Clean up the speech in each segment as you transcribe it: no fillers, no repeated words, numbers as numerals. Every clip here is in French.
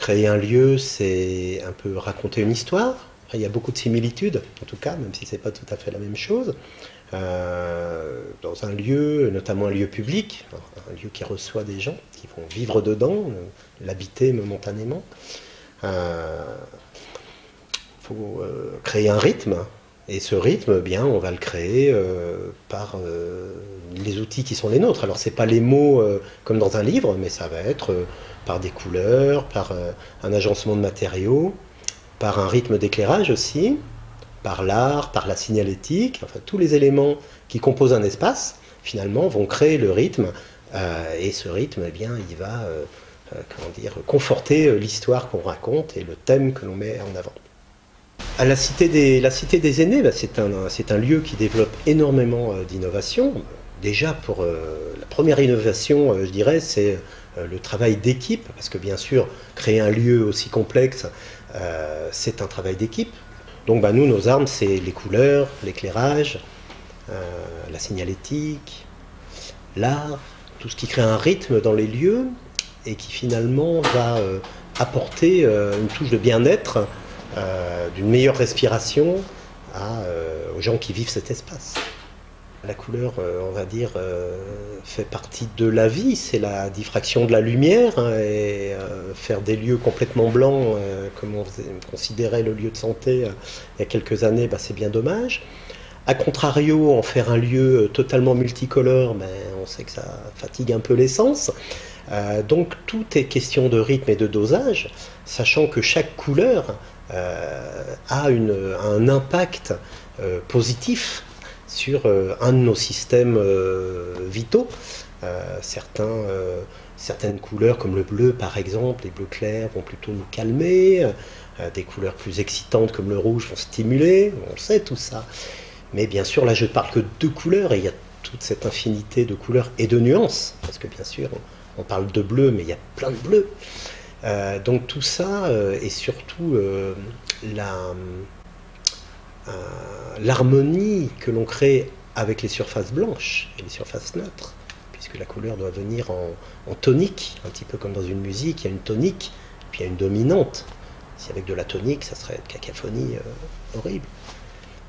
Créer un lieu, c'est un peu raconter une histoire. Il y a beaucoup de similitudes, en tout cas, même si ce n'est pas tout à fait la même chose. Dans un lieu, notamment un lieu public, un lieu qui reçoit des gens qui vont vivre dedans, l'habiter momentanément. Il faut créer un rythme, et ce rythme, bien, on va le créer par les outils qui sont les nôtres. Alors, ce n'est pas les mots comme dans un livre, mais ça va être par des couleurs, par un agencement de matériaux, par un rythme d'éclairage aussi, par l'art, par la signalétique, enfin tous les éléments qui composent un espace, finalement, vont créer le rythme, et ce rythme, eh bien, il va comment dire, conforter l'histoire qu'on raconte et le thème que l'on met en avant. À la Cité des Aînés, bah, c'est un lieu qui développe énormément d'innovation. Déjà, pour la première innovation, je dirais, c'est le travail d'équipe, parce que bien sûr, créer un lieu aussi complexe, c'est un travail d'équipe. Donc bah, nous, nos armes, c'est les couleurs, l'éclairage, la signalétique, l'art, tout ce qui crée un rythme dans les lieux et qui finalement va apporter une touche de bien-être, d'une meilleure respiration aux gens qui vivent cet espace. La couleur, on va dire, fait partie de la vie, c'est la diffraction de la lumière, hein, et faire des lieux complètement blancs, comme on considérait le lieu de santé il y a quelques années, bah, c'est bien dommage. A contrario, en faire un lieu totalement multicolore, ben, on sait que ça fatigue un peu les sens. Donc tout est question de rythme et de dosage, sachant que chaque couleur a un impact positif sur un de nos systèmes vitaux. Certaines couleurs comme le bleu par exemple, les bleus clairs vont plutôt nous calmer, des couleurs plus excitantes comme le rouge vont stimuler, on sait tout ça. Mais bien sûr là je ne parle que de deux couleurs et il y a toute cette infinité de couleurs et de nuances, parce que bien sûr on parle de bleu mais il y a plein de bleus. Donc tout ça et surtout l'harmonie que l'on crée avec les surfaces blanches et les surfaces neutres, puisque la couleur doit venir en tonique, un petit peu comme dans une musique, il y a une tonique, puis il y a une dominante. Si avec de la tonique, ça serait une cacophonie horrible.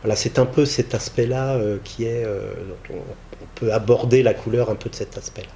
Voilà, c'est un peu cet aspect-là qui est, dont on peut aborder la couleur un peu de cet aspect-là.